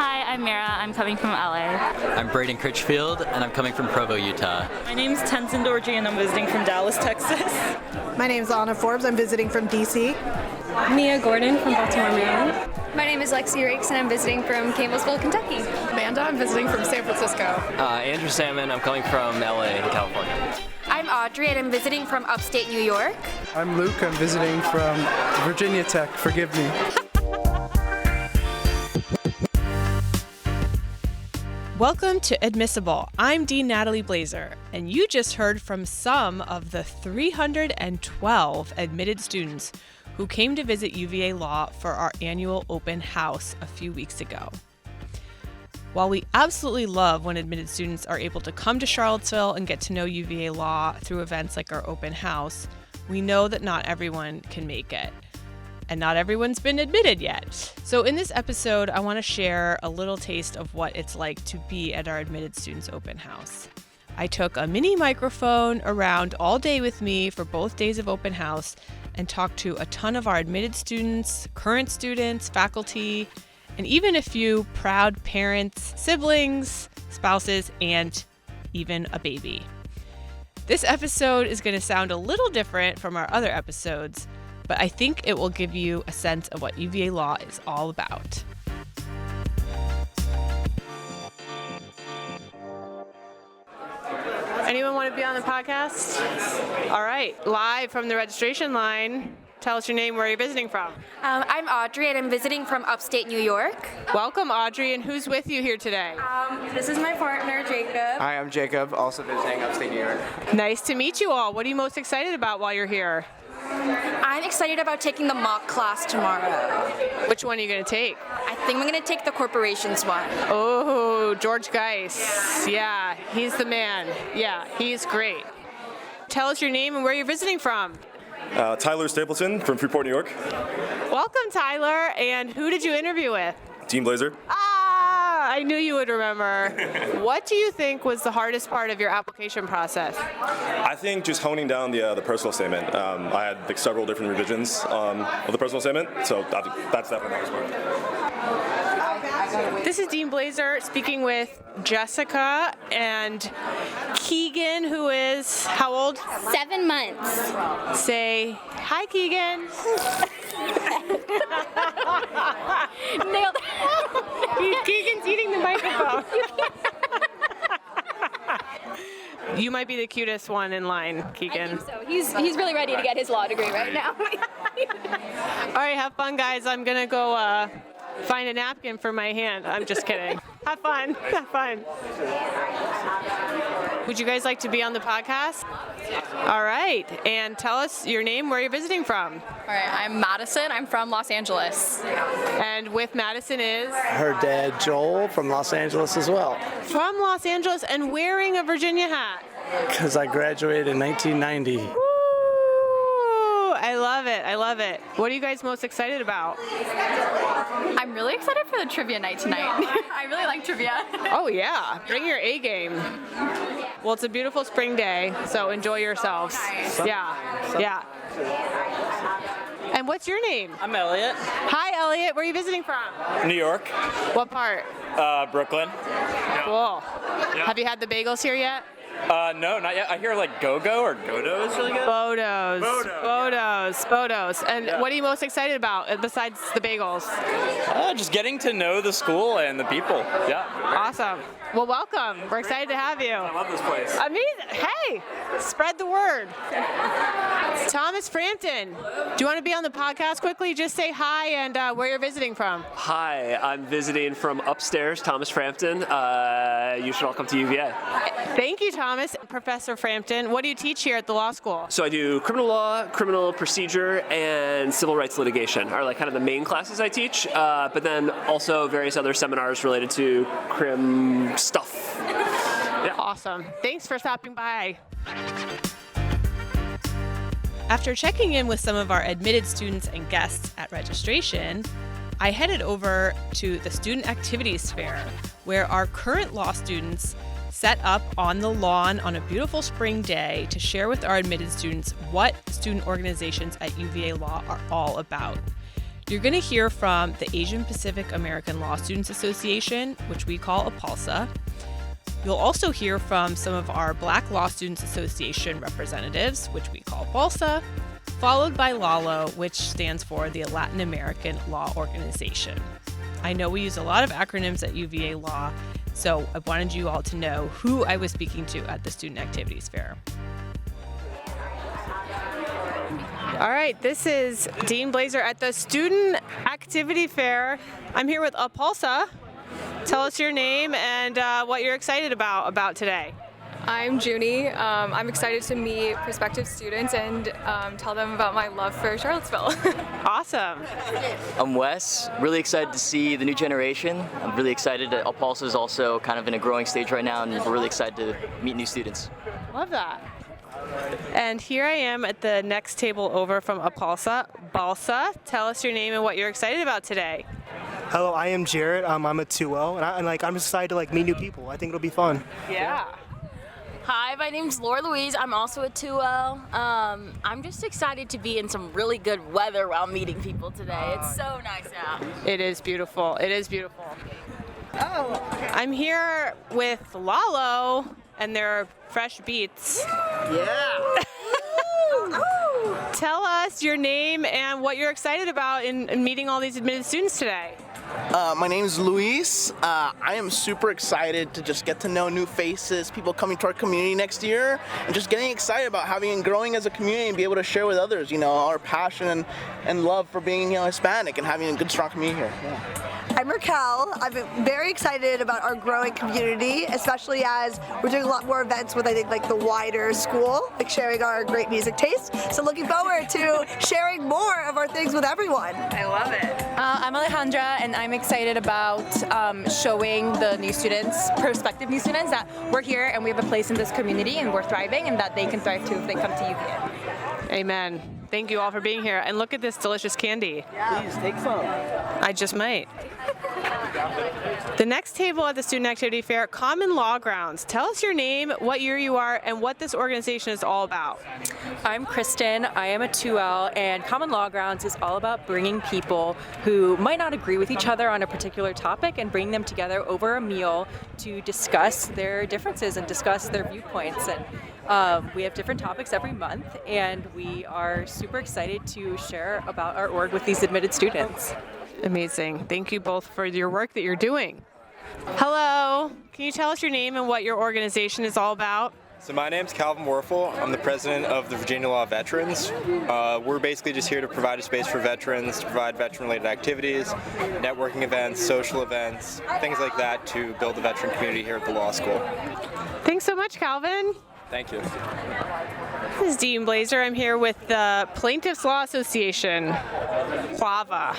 Hi, I'm Mara. I'm coming from LA. I'm Braden Critchfield, and I'm coming from Provo, Utah. My name's Tenzin Dorji, and I'm visiting from Dallas, Texas. My name's Anna Forbes. I'm visiting from DC. Mia Gordon from Baltimore, Maryland. My name is Lexi Rakes, and I'm visiting from Campbellsville, Kentucky. Amanda, I'm visiting from San Francisco. Andrew Salmon, I'm coming from LA, California. I'm Audrey, and I'm visiting from upstate New York. I'm Luke. I'm visiting from Virginia Tech. Forgive me. Welcome to Admissible. I'm Dean Natalie Blazer, and you just heard from some of the 312 admitted students who came to visit UVA Law for our annual open house a few weeks ago. While we absolutely love when admitted students are able to come to Charlottesville and get to know UVA Law through events like our open house, we know that not everyone can make it. And not everyone's been admitted yet. So in this episode, I want to share a little taste of what it's like to be at our admitted students open house. I took a mini microphone around all day with me for both days of open house and talked to a ton of our admitted students, current students, faculty, and even a few proud parents, siblings, spouses, and even a baby. This episode is going to sound a little different from our other episodes, but I think it will give you a sense of what UVA Law is all about. Anyone want to be on the podcast? All right, live from the registration line. Tell us your name, where you're visiting from. I'm Audrey, and I'm visiting from upstate New York. Welcome, Audrey, and who's with you here today? This is my partner, Jacob. Hi, I'm Jacob, also visiting upstate New York. Nice to meet you all. What are you most excited about while you're here? I'm excited about taking the mock class tomorrow. Which one are you going to take? I think I'm going to take the corporations one. Oh, George Geis. Yeah, he's the man. Yeah, he's great. Tell us your name and where you're visiting from. Tyler Stapleton from Freeport, New York. Welcome, Tyler. And who did you interview with? Dean Blazer. I knew you would remember. What do you think was the hardest part of your application process? I think just honing down the personal statement. I had several different revisions of the personal statement, so I think that's definitely the hardest part. This is Dean Blazer speaking with Jessica and Keegan, who is how old? 7 months. Say hi, Keegan. Nailed it. Keegan's eating the microphone. You might be the cutest one in line, Keegan. I think so. He's really ready to get his law degree right now. All right, have fun, guys. I'm going to go find a napkin for my hand. I'm just kidding. Have fun. Have fun. Would you guys like to be on the podcast? All right. And tell us your name, where you're visiting from. All right, I'm Madison. I'm from Los Angeles. And with Madison is? Her dad, Joel, from Los Angeles as well. From Los Angeles and wearing a Virginia hat. Because I graduated in 1990. Woo! I love it. I love it. What are you guys most excited about? I'm really excited for the trivia night tonight. I really like trivia. Oh, yeah. Bring your A game. Well, it's a beautiful spring day, so enjoy yourselves. Yeah. Yeah. And what's your name? I'm Elliot. Hi, Elliot. Where are you visiting from? New York. What part? Brooklyn. Cool. Have you had the bagels here yet? No, not yet. I hear like Go-Go or Godo is really good. Bodos. And what are you most excited about besides the bagels? Just getting to know the school and the people. Yeah. Awesome. Well, welcome. We're excited to have you. I love this place. Amazing. Hey, spread the word. Thomas Frampton, do you want to be on the podcast quickly? Just say hi and where you're visiting from. Hi, I'm visiting from upstairs, Thomas Frampton. You should all come to UVA. Thank you, Thomas. Professor Frampton, what do you teach here at the law school? So I do criminal law, criminal procedure, and civil rights litigation are like kind of the main classes I teach, but then also various other seminars related to crim stuff. Yeah. Awesome. Thanks for stopping by. After checking in with some of our admitted students and guests at registration, I headed over to the Student Activities Fair, where our current law students set up on the lawn on a beautiful spring day to share with our admitted students what student organizations at UVA Law are all about. You're going to hear from the Asian Pacific American Law Students Association, which we call APALSA. You'll also hear from some of our Black Law Students Association representatives, which we call BALSA, followed by LALO, which stands for the Latin American Law Organization. I know we use a lot of acronyms at UVA Law, so I wanted you all to know who I was speaking to at the Student Activities Fair. All right, this is Dean Blazer at the Student Activity Fair. I'm here with APALSA. Tell us your name and what you're excited about today. I'm Junie. I'm excited to meet prospective students and tell them about my love for Charlottesville. Awesome. I'm Wes. Really excited to see the new generation. I'm really excited that APALSA is also kind of in a growing stage right now, and we're really excited to meet new students. Love that. And here I am at the next table over from APALSA. BALSA, tell us your name and what you're excited about today. Hello, I am Jared. I'm a 2L, and I'm excited to meet new people. I think it'll be fun. Yeah. Hi, my name's Laura Louise. I'm also a 2L. I'm just excited to be in some really good weather while meeting people today. It's so nice out. It is beautiful. It is beautiful. Oh, I'm here with Lalo and their fresh beats. Yeah. Tell us your name and what you're excited about in meeting all these admitted students today. My name is Luis. I am super excited to just get to know new faces, people coming to our community next year, and just getting excited about having and growing as a community and be able to share with others, our passion and love for being Hispanic and having a good, strong community here. Yeah. I'm Raquel. I'm very excited about our growing community, especially as we're doing a lot more events with, I think, the wider school, sharing our great music taste. So looking forward to sharing more of our things with everyone. I love it. I'm Alejandra, and I'm excited about showing the new students, prospective new students, that we're here and we have a place in this community and we're thriving, and that they can thrive too if they come to UVA. Amen. Thank you all for being here. And look at this delicious candy. Please take some. I just might. The next table at the Student Activity Fair, Common Law Grounds. Tell us your name, what year you are, and what this organization is all about. I'm Kristen. I am a 2L, and Common Law Grounds is all about bringing people who might not agree with each other on a particular topic and bring them together over a meal to discuss their differences and discuss their viewpoints. And we have different topics every month, and we are super excited to share about our org with these admitted students. Amazing. Thank you both for your work that you're doing. Hello. Can you tell us your name and what your organization is all about? So my name's Calvin Werfel. I'm the president of the Virginia Law Veterans. We're basically just here to provide a space for veterans, to provide veteran-related activities, networking events, social events, things like that to build the veteran community here at the law school. Thanks so much, Calvin. Thank you. This is Dean Blazer. I'm here with the Plaintiffs Law Association, PLAVA.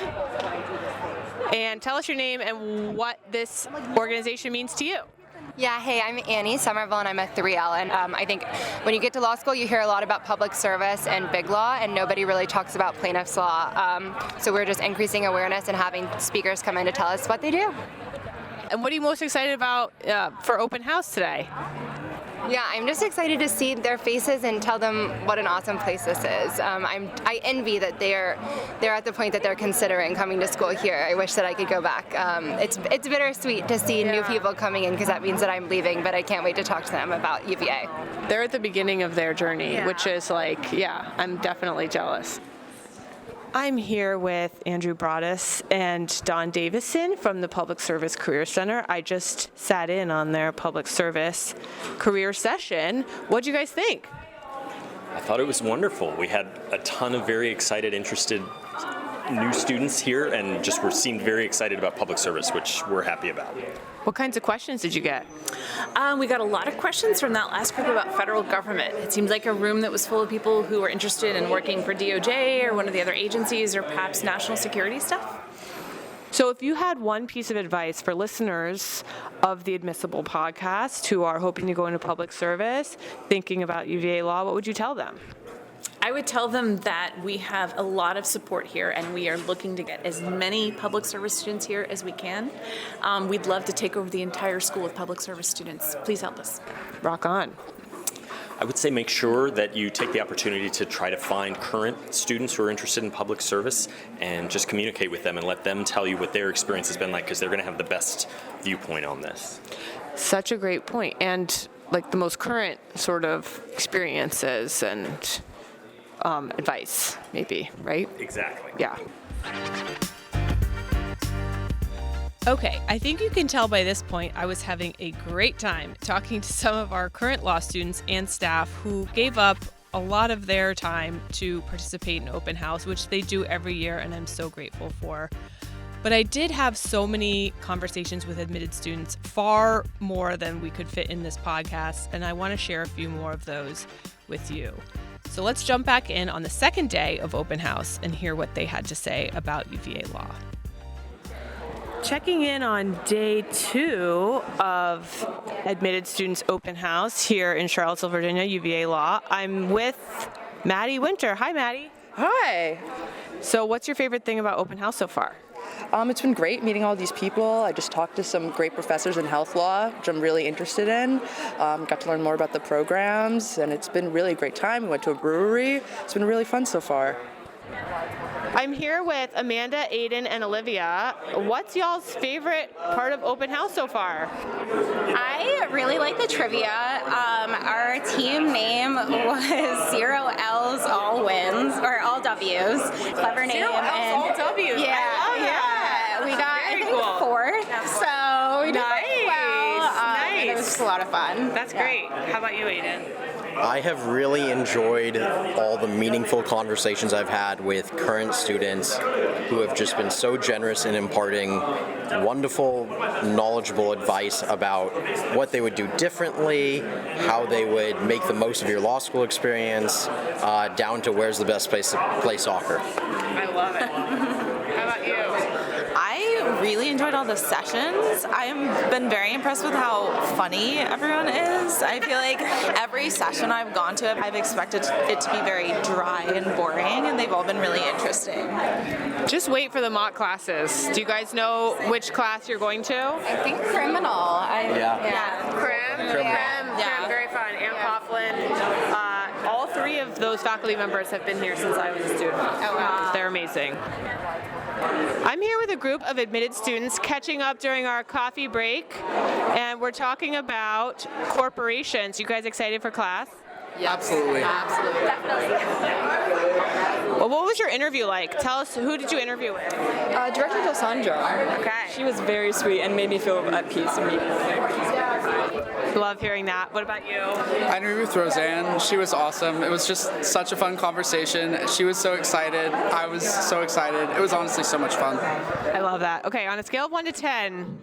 And tell us your name and what this organization means to you. Yeah, hey, I'm Annie Somerville, and I'm a 3L. And I think when you get to law school, you hear a lot about public service and big law, and nobody really talks about plaintiff's law. So we're just increasing awareness and having speakers come in to tell us what they do. And what are you most excited about for open house today? Yeah, I'm just excited to see their faces and tell them what an awesome place this is. I envy that they're at the point that they're considering coming to school here. I wish that I could go back. It's bittersweet to see new people coming in because that means that I'm leaving, but I can't wait to talk to them about UVA. They're at the beginning of their journey, which is I'm definitely jealous. I'm here with Andrew Broaddus and Don Davison from the Public Service Career Center. I just sat in on their public service career session. What'd you guys think? I thought it was wonderful. We had a ton of very excited, interested new students here, and seemed very excited about public service, which we're happy about. What kinds of questions did you get? We got a lot of questions from that last group about federal government. It seemed like a room that was full of people who were interested in working for DOJ or one of the other agencies or perhaps national security stuff. So if you had one piece of advice for listeners of the Admissible podcast who are hoping to go into public service, thinking about UVA law, what would you tell them? I would tell them that we have a lot of support here and we are looking to get as many public service students here as we can. We'd love to take over the entire school of public service students. Please help us. Rock on. I would say make sure that you take the opportunity to try to find current students who are interested in public service and just communicate with them and let them tell you what their experience has been like, because they're going to have the best viewpoint on this. Such a great point. And like the most current sort of experiences and advice, maybe, right? Exactly. Yeah. Okay, I think you can tell by this point I was having a great time talking to some of our current law students and staff who gave up a lot of their time to participate in open house, which they do every year, and I'm so grateful for. But I did have so many conversations with admitted students, far more than we could fit in this podcast, and I want to share a few more of those with you. So let's jump back in on the second day of open house and hear what they had to say about UVA law. Checking in on day 2 of admitted students open house here in Charlottesville, Virginia, UVA law. I'm with Maddie Winter. Hi, Maddie. Hi. So what's your favorite thing about open house so far? It's been great meeting all these people. I just talked to some great professors in health law, which I'm really interested in. Got to learn more about the programs, and it's been really a great time. We went to a brewery. It's been really fun so far. I'm here with Amanda, Aiden, and Olivia. What's y'all's favorite part of open house so far? I really like the trivia. Our team name was 0 L's all wins, or all W's. Clever name. 0 L's all W's. Yeah. We got, I think, 4th. So we did pretty well. Nice. It was just a lot of fun. That's great. How about you, Aiden? I have really enjoyed all the meaningful conversations I've had with current students who have just been so generous in imparting wonderful, knowledgeable advice about what they would do differently, how they would make the most of your law school experience, down to where's the best place to play soccer. I love it. How about you? I really enjoyed all the sessions. I've been very impressed with how funny everyone is. I feel like every session I've gone to, I've expected it to be very dry and boring, and they've all been really interesting. Just wait for the mock classes. Do you guys know which class you're going to? I think criminal. Crim, very fun. Ann Coughlin. All 3 of those faculty members have been here since I was a student. Oh, wow. They're amazing. I'm here with a group of admitted students catching up during our coffee break, and we're talking about corporations. You guys excited for class? Yeah, absolutely. Definitely. Well, what was your interview like? Tell us, who did you interview with? Director Cassandra. Okay. She was very sweet and made me feel at peace immediately. Love hearing that. What about you? I interviewed with Roseanne. She was awesome. It was just such a fun conversation. She was so excited. I was so excited. It was honestly so much fun. I love that. Okay, on a scale of 1 to 10,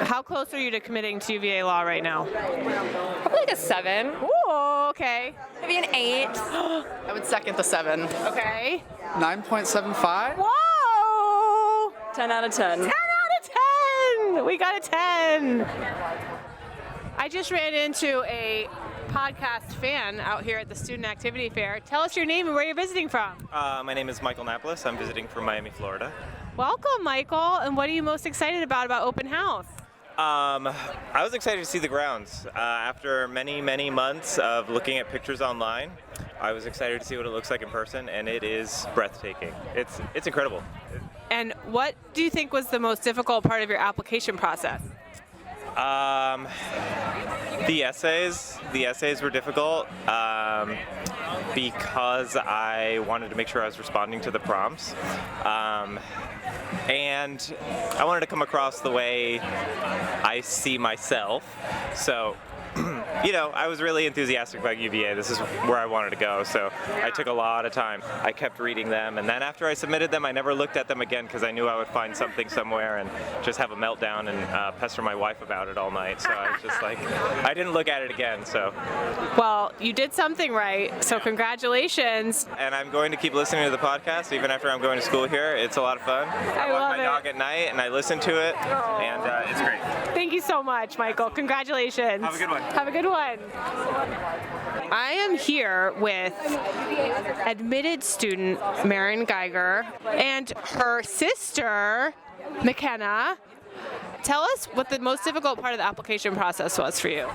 how close are you to committing to UVA law right now? Probably like a 7. Ooh, okay. Maybe an 8. I would second the 7. Okay. 9.75? Whoa! 10 out of 10. 10 out of 10! We got a 10. I just ran into a podcast fan out here at the Student Activity Fair. Tell us your name and where you're visiting from. My name is Michael Napolis. I'm visiting from Miami, Florida. Welcome, Michael. And what are you most excited about open house? I was excited to see the grounds. After many, many months of looking at pictures online, I was excited to see what it looks like in person, and it is breathtaking. It's incredible. And what do you think was the most difficult part of your application process? The essays were difficult because I wanted to make sure I was responding to the prompts. And I wanted to come across the way I see myself. So, I was really enthusiastic about UVA. This is where I wanted to go, so I took a lot of time. I kept reading them, and then after I submitted them, I never looked at them again because I knew I would find something somewhere and just have a meltdown and pester my wife about it all night. So I was just like, I didn't look at it again, so. Well, you did something right, so congratulations. And I'm going to keep listening to the podcast even after I'm going to school here. It's a lot of fun. I walk my dog at night, and I listen to it, and it's great. Thank you so much, Michael. Congratulations. Have a good one. Have a good one. I am here with admitted student Marin Geiger and her sister, McKenna. tell us what the most difficult part of the application process was for you.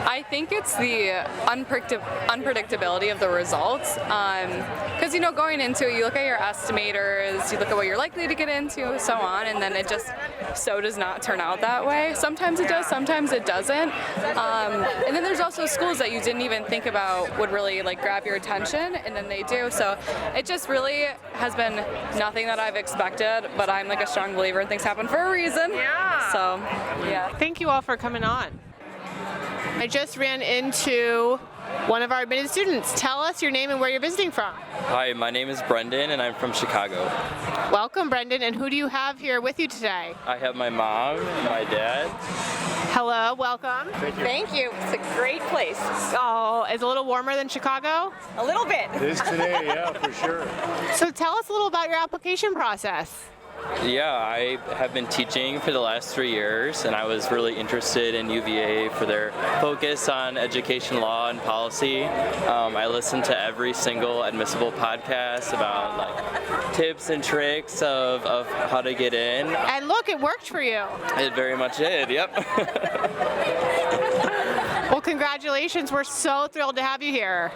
I think it's the unpredictability of the results. Because, going into it, you look at your estimators, you look at what you're likely to get into, so on, and then it just so does not turn out that way. Sometimes it does, sometimes it doesn't. And then there's also schools that you didn't even think about would really grab your attention, and then they do. So it just really has been nothing that I've expected, but I'm a strong believer in things happen for a reason. Yeah. So, yeah. Thank you all for coming on. I just ran into one of our admitted students. Tell us your name and where you're visiting from. Hi, my name is Brendan and I'm from Chicago. Welcome, Brendan, and who do you have here with you today? I have my mom and my dad. Hello, welcome. Thank you. It's a great place. Oh, it's a little warmer than Chicago? A little bit. It is today, yeah, for sure. So tell us a little about your application process. Yeah, I have been teaching for the last 3 years, and I was really interested in UVA for their focus on education law and policy. I listened to every single admissible podcast about tips and tricks of how to get in. And look, it worked for you. It very much did, yep. Well, congratulations. We're so thrilled to have you here.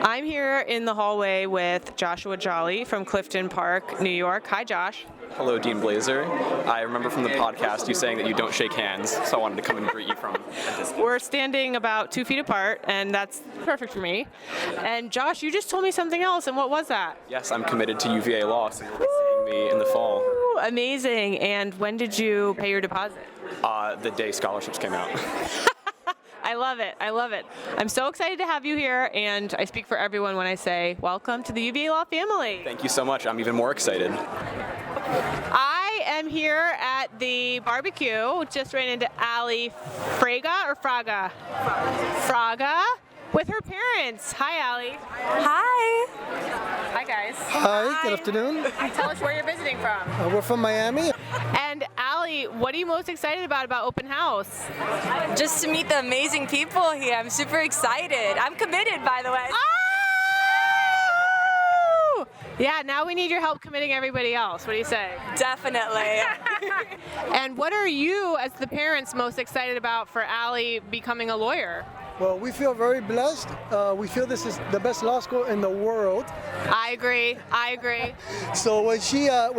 I'm here in the hallway with Joshua Jolly from Clifton Park, New York. Hi, Josh. Hello, Dean Blazer. I remember from the podcast you saying that you don't shake hands, so I wanted to come and greet you from a distance. We're standing about 2 feet apart, and that's perfect for me. And Josh, you just told me something else, and what was that? Yes, I'm committed to UVA Law, so you'll be seeing me in the fall. Ooh, amazing. And when did you pay your deposit? The day scholarships came out. I love it. I love it. I'm so excited to have you here, and I speak for everyone when I say, welcome to the UVA Law family. Thank you so much. I'm even more excited. I am here at the barbecue. Just ran into Allie Fraga with her parents. Hi, Allie. Hi. Hi, guys. Hi, good afternoon. Tell us where you're visiting from. We're from Miami. And Allie, what are you most excited about open house? Just to meet the amazing people here. I'm super excited. I'm committed, by the way. Oh! Yeah, now we need your help committing everybody else. What do you say? Definitely. And what are you, as the parents, most excited about for Allie becoming a lawyer? Well, we feel very blessed. We feel this is the best law school in the world. I agree. So when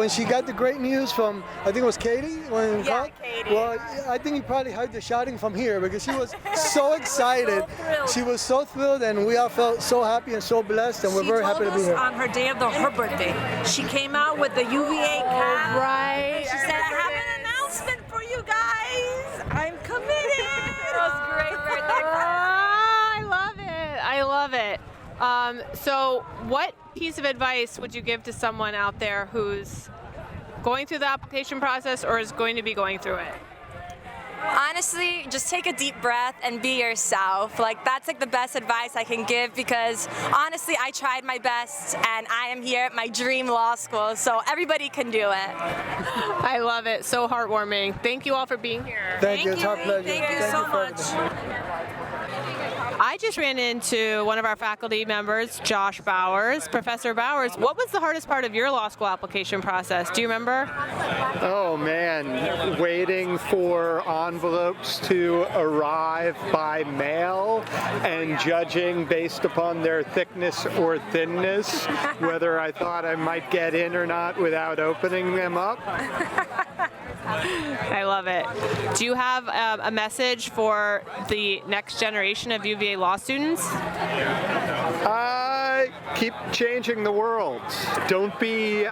she got the great news from, I think it was Katie. Katie. Well, I think you probably heard the shouting from here because she was so excited. She was so thrilled, and we all felt so happy and so blessed, and we're very happy to be here. On her day of her birthday, she came out with the UVA cap. Right. She said, "I have an announcement for you guys. I'm committed." It was great birthday. I love it. So what piece of advice would you give to someone out there who's going through the application process or is going to be going through it? Honestly, just take a deep breath and be yourself. That's the best advice I can give because honestly, I tried my best and I am here at my dream law school, so everybody can do it. I love it. So heartwarming. Thank you all for being here. Thank you. It's our pleasure. Thank you so much. I just ran into one of our faculty members, Josh Bowers. Professor Bowers, what was the hardest part of your law school application process? Do you remember? Oh man, waiting for envelopes to arrive by mail and judging based upon their thickness or thinness whether I thought I might get in or not without opening them up. I love it. Do you have a message for the next generation of UVA law students? Keep changing the world. Don't be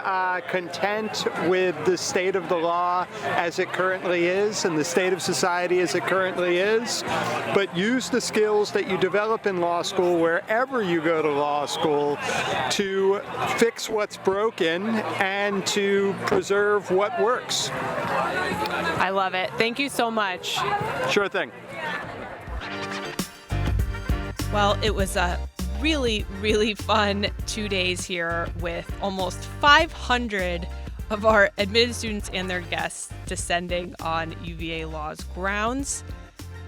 content with the state of the law as it currently is and the state of society as it currently is, but use the skills that you develop in law school wherever you go to law school to fix what's broken and to preserve what works. I love it. Thank you so much. Sure thing. Well, it was a really, really fun 2 days here with almost 500 of our admitted students and their guests descending on UVA Law's grounds.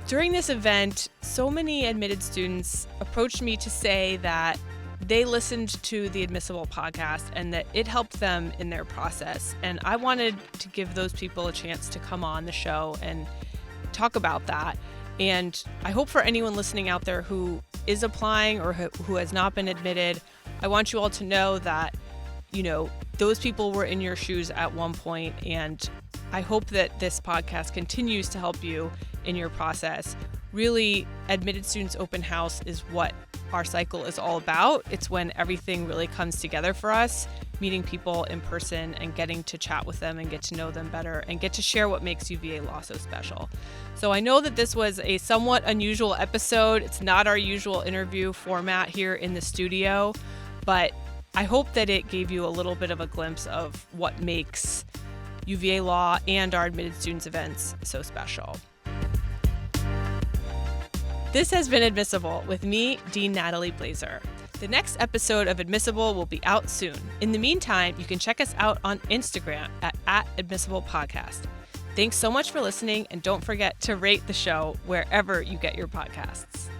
During this event, so many admitted students approached me to say that they listened to the Admissible podcast and that it helped them in their process. And I wanted to give those people a chance to come on the show and talk about that. And I hope for anyone listening out there who is applying or who has not been admitted, I want you all to know that, you know, those people were in your shoes at one point, and I hope that this podcast continues to help you in your process. Really, Admitted Students Open House is what our cycle is all about. It's when everything really comes together for us, meeting people in person and getting to chat with them and get to know them better and get to share what makes UVA Law so special. So I know that this was a somewhat unusual episode. It's not our usual interview format here in the studio, but I hope that it gave you a little bit of a glimpse of what makes UVA Law and our Admitted Students events so special. This has been Admissible with me, Dean Natalie Blazer. The next episode of Admissible will be out soon. In the meantime, you can check us out on Instagram at Admissible Podcast. Thanks so much for listening, and don't forget to rate the show wherever you get your podcasts.